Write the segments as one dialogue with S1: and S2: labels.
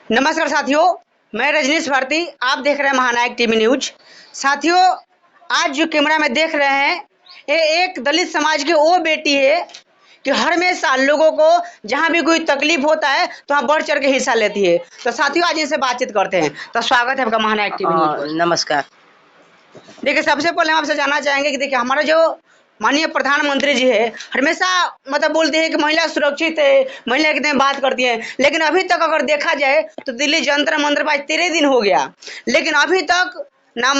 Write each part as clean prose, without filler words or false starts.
S1: नमस्कार साथियों, मैं रजनीश भारती। आप देख रहे हैं महानायक टीवी न्यूज। साथियों, आज जो कैमरा में देख रहे हैं, ये एक दलित समाज की वो बेटी है कि हर हमेशा लोगों को जहां भी कोई तकलीफ होता है तो वहाँ बढ़ चढ़ के हिस्सा लेती है। तो साथियों, आज इनसे बातचीत करते हैं। तो स्वागत है आपका महानायक टीवी न्यूज पर।
S2: नमस्कार।
S1: देखिए, सबसे पहले हम आपसे जानना चाहेंगे कि देखिए, हमारा जो माननीय प्रधानमंत्री जी है, हमेशा मतलब बोलते हैं कि महिला सुरक्षित है, महिला की बात करती है, लेकिन अभी तक अगर देखा जाए तो दिल्ली जंतर मंतर पर आज 13 दिन हो गया, लेकिन अभी तक ना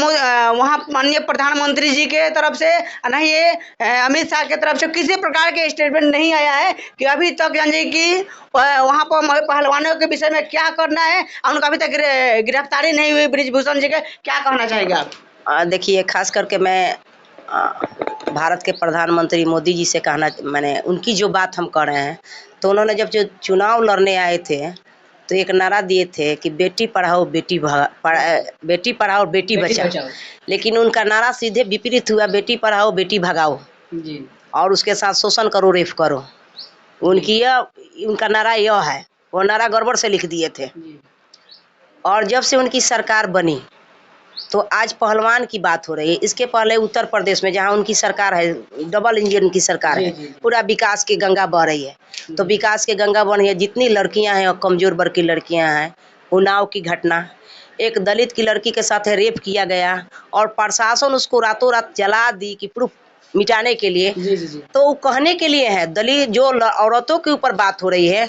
S1: वहाँ माननीय प्रधानमंत्री जी के तरफ से ना ये अमित शाह के तरफ से किसी प्रकार के स्टेटमेंट नहीं आया है कि अभी तक यानी कि वहाँ पर पहलवानों के विषय में क्या करना है। उनका अभी तक गिरफ्तारी नहीं हुई ब्रिजभूषण जी के, क्या कहना चाहेंगे आप?
S2: देखिए, खास करके मैं भारत के प्रधानमंत्री मोदी जी से कहना, मैंने उनकी जो बात हम कर रहे हैं, तो उन्होंने जब जो चुनाव लड़ने आए थे तो एक नारा दिए थे कि बेटी पढ़ाओ बेटी पढ़ाओ बेटी बचाओ। लेकिन उनका नारा सीधे विपरीत हुआ, बेटी पढ़ाओ बेटी भगाओ जी। और उसके साथ शोषण करो, रेप करो। उनका नारा यह है, वो नारा गड़बड़ से लिख दिए थे। और जब से उनकी सरकार बनी तो आज पहलवान की बात हो रही है। इसके पहले उत्तर प्रदेश में जहां उनकी सरकार है, डबल इंजन की सरकार है, पूरा विकास की गंगा बह रही है। तो विकास की गंगा बह रही है, जितनी लड़कियां हैं और कमजोर वर्ग की लड़कियां हैं, उन्नाव की घटना, एक दलित की लड़की के साथ रेप किया गया और प्रशासन उसको रातों रात जला दी कि प्रूफ मिटाने के लिए। तो वो कहने के लिए है, दलित जो औरतों के ऊपर बात हो रही है,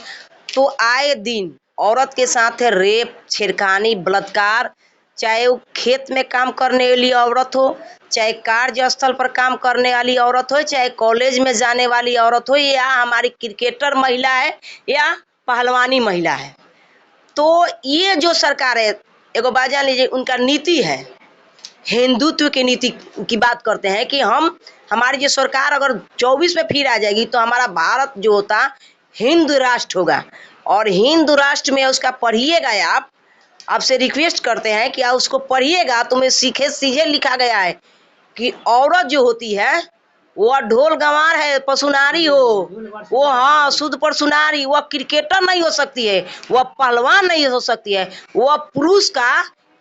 S2: तो आए दिन औरत के साथ रेप, छेड़खानी, बलात्कार, चाहे वो खेत में काम करने वाली औरत हो, चाहे कार्यस्थल पर काम करने वाली औरत हो, चाहे कॉलेज में जाने वाली औरत हो, या हमारी क्रिकेटर महिला है या पहलवानी महिला है। तो ये जो सरकार है, एगो बात जान लीजिए, उनका नीति है, हिंदुत्व की नीति की बात करते हैं कि हमारी जो सरकार अगर 24 में फिर आ जाएगी तो हमारा भारत जो होता हिंदू राष्ट्र होगा। और हिंदू राष्ट्र में उसका पढ़िएगा, आपसे रिक्वेस्ट करते हैं कि आप उसको पढ़िएगा, तो में सीधे लिखा गया है कि औरत जो होती है वह ढोल गंवार है, पशुनारी हो, वो हाँ शुद्ध पशुनारी, वह क्रिकेटर नहीं हो सकती है, वह पहलवान नहीं हो सकती है, वह पुरुष का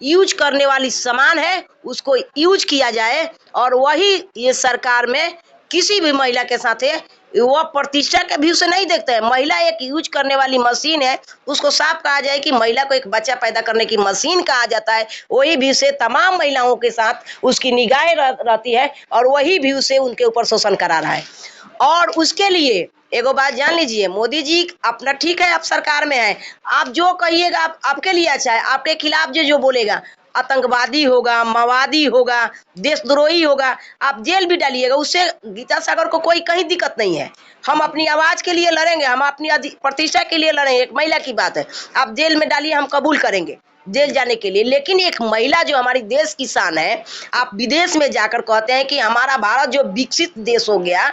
S2: यूज करने वाली सामान है, उसको यूज किया जाए। और वही ये सरकार में किसी भी महिला के साथ है, वह प्रतिष्ठा के व्यू से नहीं देखते हैं। महिला एक यूज करने वाली मशीन है, उसको साफ कहा जाए कि महिला को एक बच्चा पैदा करने की मशीन कहा जाता है। वही व्यू से तमाम महिलाओं के साथ उसकी निगाहें रहती है और वही व्यू से उनके ऊपर शोषण करा रहा है। और उसके लिए एगो बात जान लीजिए, मोदी जी अपना ठीक है, आप सरकार में है, आप जो कहिएगा आपके लिए अच्छा है। आपके खिलाफ जो बोलेगा, आतंकवादी होगा, माओवादी होगा, देशद्रोही होगा, आप जेल भी डालिएगा, उससे गीता सागर को कोई कहीं दिक्कत नहीं है। हम अपनी आवाज के लिए लड़ेंगे, हम अपनी प्रतिष्ठा के लिए लड़ेंगे। एक महिला की बात है, आप जेल में डालिए, हम कबूल करेंगे जेल जाने के लिए। लेकिन एक महिला जो हमारी देश की शान है, आप विदेश में जाकर कहते हैं कि हमारा भारत जो विकसित देश हो गया,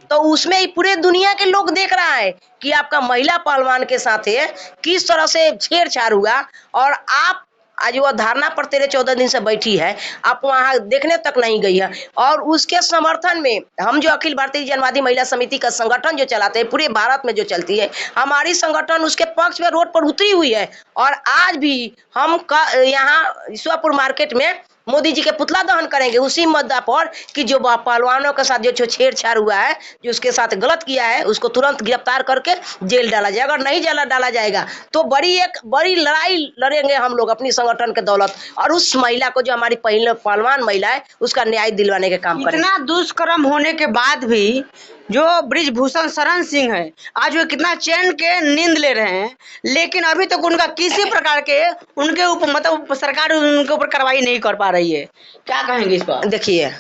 S2: तो उसमें पूरे दुनिया के लोग देख रहा है कि आपका महिला पहलवान के साथ है किस तरह से छेड़छाड़ हुआ। और आप आज वो धारणा पर 13-14 दिन से बैठी है, आप वहां देखने तक नहीं गई है। और उसके समर्थन में हम जो अखिल भारतीय जनवादी महिला समिति का संगठन जो चलाते हैं, पूरे भारत में जो चलती है, हमारी संगठन उसके पक्ष में रोड पर उतरी हुई है। और आज भी हम यहाँ ईश्वरपुर मार्केट में मोदी जी के पुतला दहन करेंगे उसी मुद्दा पर कि जो पहलवानों के साथ जो छेड़छाड़ हुआ है, जो उसके साथ गलत किया है, उसको तुरंत गिरफ्तार करके जेल डाला जाए। अगर नहीं डाला जाएगा तो बड़ी लड़ाई लड़ेंगे हम लोग अपनी संगठन के दौलत, और उस महिला को जो हमारी पहलवान महिला है उसका न्याय दिलवाने के काम करेंगे।
S1: इतना दुष्कर्म होने के बाद भी जो ब्रिजभूषण शरण सिंह है, आज वो कितना चैन के नींद ले रहे हैं, लेकिन अभी तक उनका किसी प्रकार के उनके ऊपर मतलब सरकार उनके ऊपर कार्रवाई नहीं कर पा रही है। क्या कहेंगे इस पर?
S2: देखिए,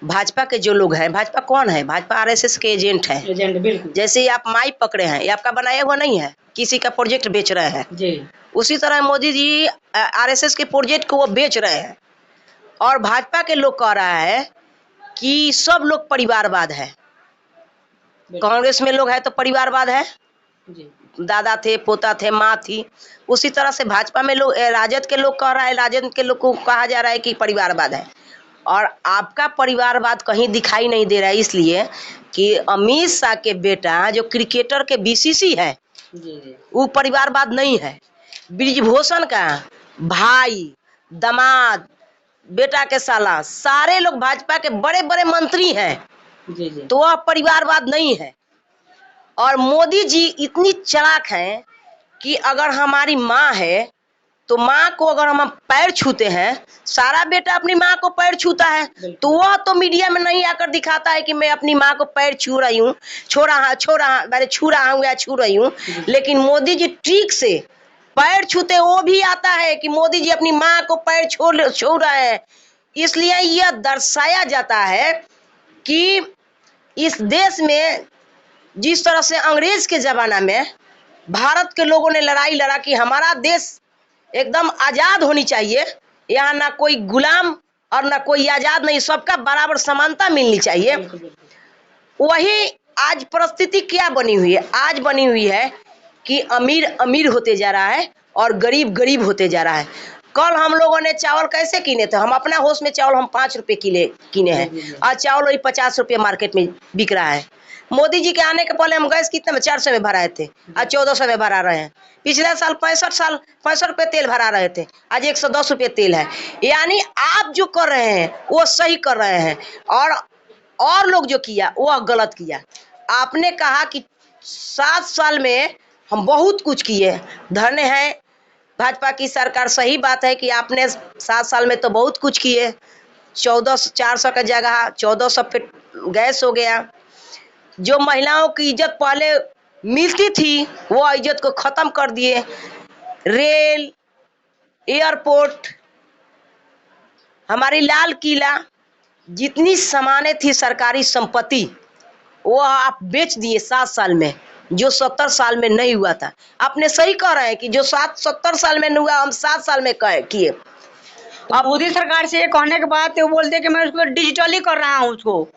S2: भाजपा के जो लोग हैं, भाजपा कौन है? भाजपा आरएसएस के एजेंट है।
S1: बिल्कुल।
S2: जैसे आप माइक पकड़े हैं, ये आपका बनाया हुआ नहीं है, किसी का प्रोजेक्ट बेच रहे हैं जी। उसी तरह मोदी जी आरएसएस के प्रोजेक्ट को वो बेच रहे हैं। और भाजपा के लोग कह रहा है कि सब लोग परिवारवाद है। कांग्रेस में लोग है तो परिवारवाद है जी। दादा थे, पोता थे, माँ थी। उसी तरह से भाजपा में लोग, राजद के लोग कह रहा है, राजद के लोग को कहा जा रहा है कि परिवारवाद है। और आपका परिवारवाद कहीं दिखाई नहीं दे रहा है, इसलिए कि अमित शाह के बेटा जो क्रिकेटर के बीसीसी है, वो परिवारवाद नहीं है। ब्रिजभूषण का भाई, दामाद, बेटा के साला, सारे लोग भाजपा के बड़े बड़े मंत्री हैं।
S1: जी जी।
S2: तो वह परिवारवाद नहीं है। और मोदी जी इतनी चालाक हैं कि अगर हमारी माँ है तो माँ को अगर हम पैर छूते हैं, सारा बेटा अपनी माँ को पैर छूता है, तो वह तो मीडिया में नहीं आकर दिखाता है कि मैं अपनी माँ को पैर छू रही हूँ, छू रहा हूँ या छू रही हूँ। लेकिन मोदी जी ट्रिक से पैर छूते, वो भी आता है कि मोदी जी अपनी माँ को पैर छू रहे हैं। इसलिए यह दर्शाया जाता है कि इस देश में जिस तरह से अंग्रेज के जमाना में भारत के लोगों ने लड़ाई लड़ा कि हमारा देश एकदम आजाद होनी चाहिए, यहाँ ना कोई गुलाम और ना कोई आजाद नहीं, सबका बराबर समानता मिलनी चाहिए। वही आज परिस्थिति क्या बनी हुई है? आज बनी हुई है कि अमीर अमीर होते जा रहा है और गरीब गरीब होते जा रहा है। कल हम लोगों ने चावल कैसे किने थे? हम अपना होश में चावल हम 5 रुपए किले किने हैं, आज चावल वही 50 रुपये मार्केट में बिक रहा है। मोदी जी के आने के पहले हम गैस कितने में 400 में भराए थे, आज 1400 में भरा रहे हैं। पिछले साल 65 रुपये तेल भरा रहे थे, आज 110 रुपये तेल है। यानी आप जो कर रहे हैं वो सही कर रहे हैं, और लोग जो किया वो गलत किया। आपने कहा कि 7 साल में हम बहुत कुछ किए, धन्य है भाजपा की सरकार। सही बात है कि आपने 7 साल में तो बहुत कुछ किए। 400 का जगह 1400 फिट गैस हो गया। जो महिलाओं की इज्जत पहले मिलती थी वो इज्जत को खत्म कर दिए। रेल, एयरपोर्ट, हमारी लाल किला, जितनी सामानें थी सरकारी संपत्ति वो आप बेच दिए 7 साल में, जो 70 साल में नहीं हुआ था। आपने सही कह रहे हैं कि जो 70 साल में नहीं हुआ हम 7 साल में किए।
S1: अब मोदी सरकार से ये कहने के बाद वो बोलते कि मैं उसको डिजिटली कर रहा हूँ उसको।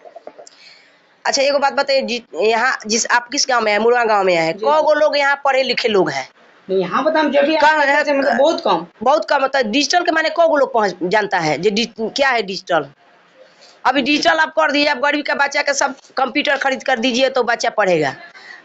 S2: अच्छा एक बात बताइए, यहाँ आप किस गांव में है? मुरवा गांव में है। कौ लोग यहाँ पढ़े लिखे लोग हैं?
S1: यहाँ पर हम जब भी मतलब बहुत कम
S2: मतलब डिजिटल के माने कौ लोग पहुँच जानता है जो क्या है डिजिटल? अभी डिजिटल आप कर दीजिए, आप गरीब का बच्चा के सब कंप्यूटर खरीद कर दीजिए तो बच्चा पढ़ेगा।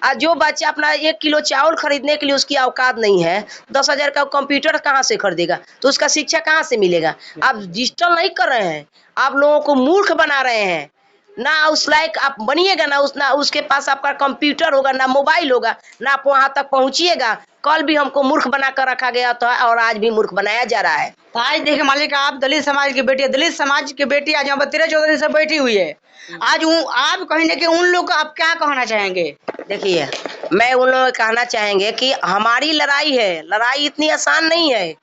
S2: आज जो बच्चा अपना 1 किलो चावल खरीदने के लिए उसकी औकात नहीं है, 10,000 का कंप्यूटर कहाँ से खरीदेगा? तो उसका शिक्षा कहाँ से मिलेगा? आप डिजिटल नहीं कर रहे हैं, आप लोगों को मूर्ख बना रहे हैं। ना उस लायक आप बनिएगा, ना उसके पास आपका कंप्यूटर होगा, ना मोबाइल होगा, ना आप वहां तक पहुंचिएगा। कल भी हमको मूर्ख बना कर रखा गया था और आज भी मूर्ख बनाया जा रहा है।
S1: तो आज देखिए मालिक, आप दलित समाज की बेटी, दलित समाज की बेटी आज यहाँ पर 13-14 दिन से बैठी हुई है। आज आप कहीं ना कहीं उन लोग को आप क्या कहना चाहेंगे?
S2: देखिए, मैं उन लोगों को कहना चाहेंगे कि हमारी लड़ाई है, लड़ाई इतनी आसान नहीं है।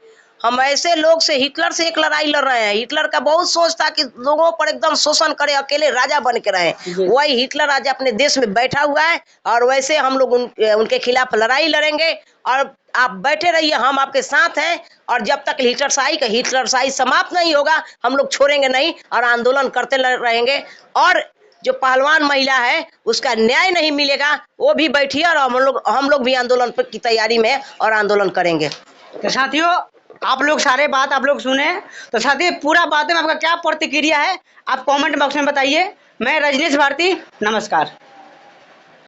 S2: हम ऐसे लोग से, हिटलर से एक लड़ाई लड़ रहे हैं। हिटलर का बहुत सोच था कि लोगों पर एकदम शोषण करे, अकेले राजा बन के रहे। वही हिटलर आज अपने देश में बैठा हुआ है और वैसे हम लोग उनके खिलाफ लड़ाई लड़ेंगे। और आप बैठे रहिए, हम आपके साथ हैं। और जब तक हिटलरशाही समाप्त नहीं होगा हम लोग छोड़ेंगे नहीं और आंदोलन करते रहेंगे। और जो पहलवान महिला है उसका न्याय नहीं मिलेगा, वो भी बैठिए और हम लोग भी आंदोलन की तैयारी में और आंदोलन करेंगे।
S1: तो साथियों, आप लोग सारे बात आप लोग सुने, तो साथी पूरा बात में आपका क्या प्रतिक्रिया है आप कमेंट बॉक्स में बताइए। मैं रजनीश भारती, नमस्कार।